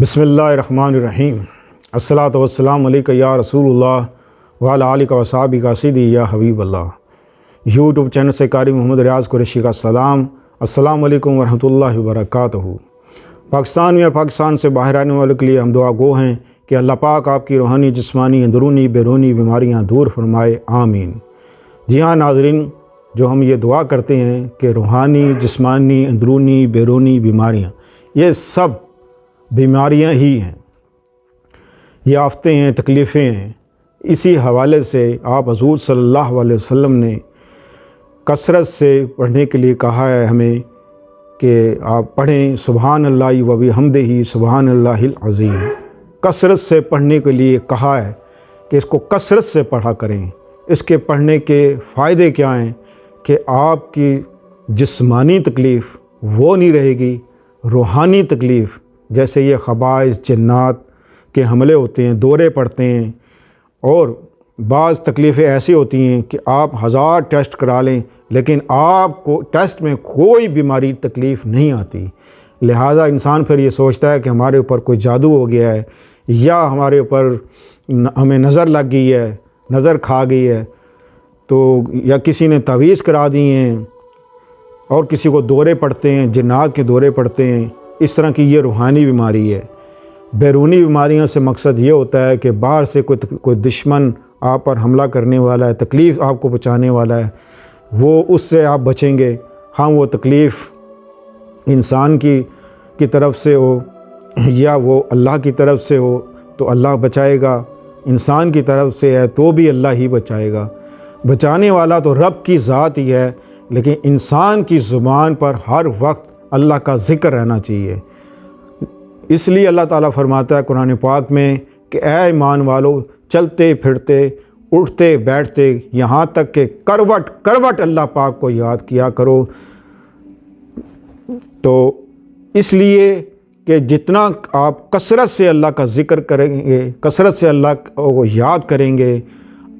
بسم اللہ الرحمن الرحیم الصلاۃ والسلام علیکہ یا رسول اللہ وعلی آلہ وصحبہ سیدی یا حبیب اللہ۔ یوٹیوب چینل سے قاری محمد ریاض قریشی کا سلام۔ السلام علیکم ورحمۃ اللہ وبرکاتہ۔ پاکستان میں اور پاکستان سے باہر آنے والوں کے لیے ہم دعا گو ہیں کہ اللہ پاک آپ کی روحانی، جسمانی، اندرونی، بیرونی بیماریاں دور فرمائے، آمین۔ جی ہاں ناظرین، جو ہم یہ دعا کرتے ہیں کہ روحانی، جسمانی، اندرونی، بیرونی بیماریاں، یہ سب بیماریاں ہی ہیں، یہ آفتیں ہیں، تکلیفیں ہیں۔ اسی حوالے سے آپ حضور صلی اللہ علیہ وسلم نے کثرت سے پڑھنے کے لیے کہا ہے ہمیں کہ آپ پڑھیں سبحان اللہ و بحمدہ سبحان اللہ العظیم۔ کثرت سے پڑھنے کے لیے کہا ہے کہ اس کو کثرت سے پڑھا کریں۔ اس کے پڑھنے کے فائدے کیا ہیں کہ آپ کی جسمانی تکلیف وہ نہیں رہے گی، روحانی تکلیف جیسے یہ خبائث، جنات کے حملے ہوتے ہیں، دورے پڑتے ہیں، اور بعض تکلیفیں ایسی ہوتی ہیں کہ آپ 1000 ٹیسٹ کرا لیں لیکن آپ کو ٹیسٹ میں کوئی بیماری تکلیف نہیں آتی۔ لہٰذا انسان پھر یہ سوچتا ہے کہ ہمارے اوپر کوئی جادو ہو گیا ہے، یا ہمارے اوپر ہمیں نظر لگ گئی ہے، نظر کھا گئی ہے، تو یا کسی نے تعویذ کرا دی ہیں، اور کسی کو دورے پڑتے ہیں، جنات کے دورے پڑتے ہیں۔ اس طرح کی یہ روحانی بیماری ہے۔ بیرونی بیماریوں سے مقصد یہ ہوتا ہے کہ باہر سے کوئی دشمن آپ پر حملہ کرنے والا ہے، تکلیف آپ کو پہنچانے والا ہے، وہ اس سے آپ بچیں گے۔ ہاں وہ تکلیف انسان کی طرف سے ہو یا وہ اللہ کی طرف سے ہو تو اللہ بچائے گا، انسان کی طرف سے ہے تو بھی اللہ ہی بچائے گا۔ بچانے والا تو رب کی ذات ہی ہے، لیکن انسان کی زبان پر ہر وقت اللہ کا ذکر رہنا چاہیے۔ اس لیے اللہ تعالیٰ فرماتا ہے قرآن پاک میں کہ اے ایمان والو، چلتے پھرتے، اٹھتے بیٹھتے، یہاں تک کہ کروٹ کروٹ اللہ پاک کو یاد کیا کرو۔ تو اس لیے کہ جتنا آپ کثرت سے اللہ کا ذکر کریں گے، کثرت سے اللہ کو یاد کریں گے،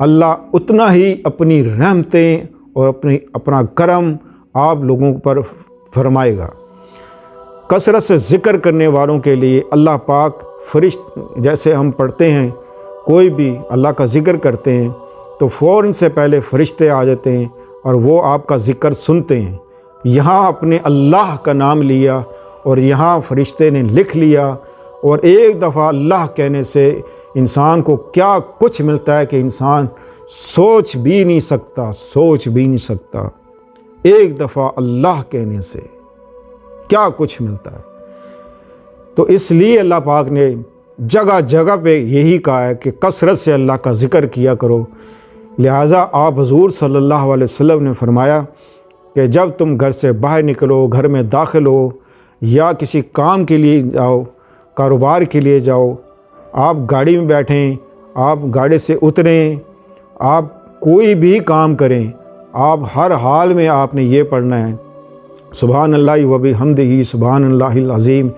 اللہ اتنا ہی اپنی رحمتیں اور اپنا کرم آپ لوگوں پر فرمائے گا۔ کثرت سے ذکر کرنے والوں کے لیے اللہ پاک جیسے ہم پڑھتے ہیں، کوئی بھی اللہ کا ذکر کرتے ہیں تو فوراً سے پہلے فرشتے آ جاتے ہیں اور وہ آپ کا ذکر سنتے ہیں۔ یہاں اپنے اللہ کا نام لیا اور یہاں فرشتے نے لکھ لیا، اور ایک دفعہ اللہ کہنے سے انسان کو کیا کچھ ملتا ہے کہ انسان سوچ بھی نہیں سکتا۔ ایک دفعہ اللہ کہنے سے کیا کچھ ملتا ہے۔ تو اس لیے اللہ پاک نے جگہ جگہ پہ یہی کہا ہے کہ کثرت سے اللہ کا ذکر کیا کرو۔ لہٰذا آپ حضور صلی اللہ علیہ وسلم نے فرمایا کہ جب تم گھر سے باہر نکلو، گھر میں داخل ہو، یا کسی کام کے لیے جاؤ، کاروبار کے لیے جاؤ، آپ گاڑی میں بیٹھیں، آپ گاڑی سے اتریں، آپ کوئی بھی کام کریں، آپ ہر حال میں آپ نے یہ پڑھنا ہے سبحان اللہ و بحمدہ سبحان اللہ العظیم۔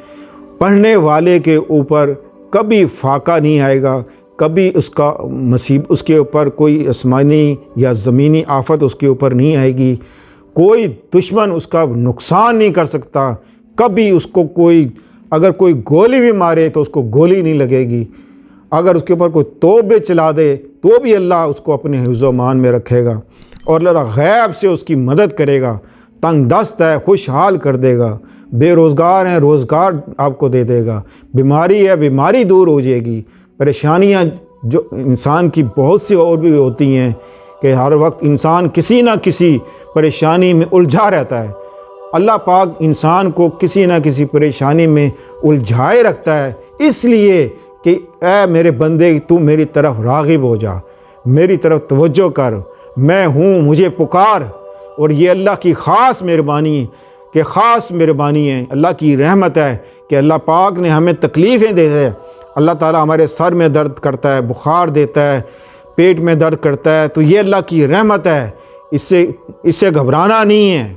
پڑھنے والے کے اوپر کبھی فاقہ نہیں آئے گا، کبھی اس کے اوپر کوئی آسمانی یا زمینی آفت اس کے اوپر نہیں آئے گی، کوئی دشمن اس کا نقصان نہیں کر سکتا، کبھی اس کو اگر کوئی گولی بھی مارے تو اس کو گولی نہیں لگے گی، اگر اس کے اوپر کوئی توپ بھی چلا دے تو بھی اللہ اس کو اپنے حفظ و امان میں رکھے گا، اور اللہ غیب سے اس کی مدد کرے گا۔ تنگ دست ہے خوشحال کر دے گا، بے روزگار ہیں روزگار آپ کو دے دے گا، بیماری ہے بیماری دور ہو جائے گی۔ پریشانیاں جو انسان کی بہت سی اور بھی ہوتی ہیں کہ ہر وقت انسان کسی نہ کسی پریشانی میں الجھا رہتا ہے، اللہ پاک انسان کو کسی نہ کسی پریشانی میں الجھائے رکھتا ہے، اس لیے کہ اے میرے بندے تو میری طرف راغب ہو جا، میری طرف توجہ کر، میں ہوں، مجھے پکار۔ اور یہ اللہ کی خاص مہربانی ہے، اللہ کی رحمت ہے کہ اللہ پاک نے ہمیں تکلیفیں دے ہے۔ اللہ تعالیٰ ہمارے سر میں درد کرتا ہے، بخار دیتا ہے، پیٹ میں درد کرتا ہے، تو یہ اللہ کی رحمت ہے، اس سے گھبرانا نہیں ہے،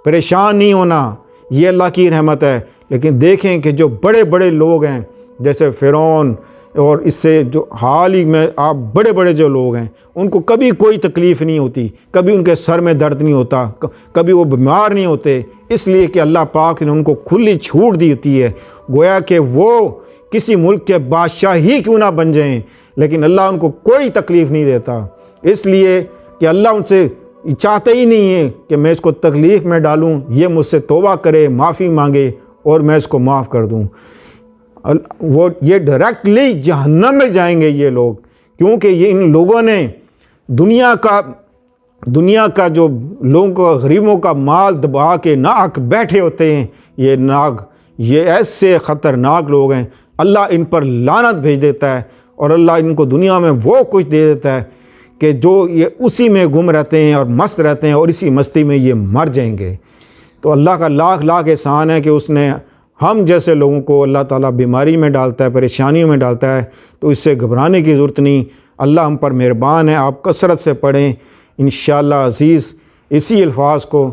پریشان نہیں ہونا، یہ اللہ کی رحمت ہے۔ لیکن دیکھیں کہ جو بڑے بڑے لوگ ہیں جیسے فرعون، اور اس سے جو حال ہی میں آپ بڑے بڑے جو لوگ ہیں ان کو کبھی کوئی تکلیف نہیں ہوتی، کبھی ان کے سر میں درد نہیں ہوتا، کبھی وہ بیمار نہیں ہوتے، اس لیے کہ اللہ پاک نے ان کو کھلی چھوٹ دی ہوتی ہے، گویا کہ وہ کسی ملک کے بادشاہ ہی کیوں نہ بن جائیں، لیکن اللہ ان کو کوئی تکلیف نہیں دیتا، اس لیے کہ اللہ ان سے چاہتے ہی نہیں ہے کہ میں اس کو تکلیف میں ڈالوں، یہ مجھ سے توبہ کرے، معافی مانگے اور میں اس کو معاف کر دوں۔ یہ ڈائریکٹلی جہنم میں جائیں گے یہ لوگ، کیونکہ یہ ان لوگوں نے دنیا کا جو لوگوں کو غریبوں کا مال دبا کے ناک بیٹھے ہوتے ہیں، یہ ایسے خطرناک لوگ ہیں، اللہ ان پر لعنت بھیج دیتا ہے، اور اللہ ان کو دنیا میں وہ کچھ دے دیتا ہے کہ جو یہ اسی میں گم رہتے ہیں اور مست رہتے ہیں، اور اسی مستی میں یہ مر جائیں گے۔ تو اللہ کا لاکھ لاکھ احسان ہے کہ اس نے ہم جیسے لوگوں کو اللہ تعالیٰ بیماری میں ڈالتا ہے، پریشانیوں میں ڈالتا ہے، تو اس سے گھبرانے کی ضرورت نہیں، اللہ ہم پر مہربان ہے۔ آپ کثرت سے پڑھیں انشاءاللہ عزیز اسی الفاظ کو،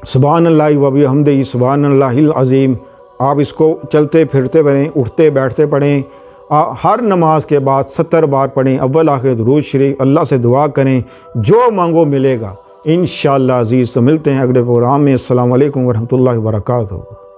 سبحان اللہ و بحمدہ سبحان اللہ العظیم، آپ اس کو چلتے پھرتے پڑھیں، اٹھتے بیٹھتے پڑھیں، ہر نماز کے بعد 70 بار پڑھیں، اول آخر درود شریف، اللہ سے دعا کریں، جو مانگو ملے گا انشاءاللہ عزیز۔ تو ملتے ہیں اگلے پروگرام میں، السلام علیکم ورحمۃ اللہ وبرکاتہ۔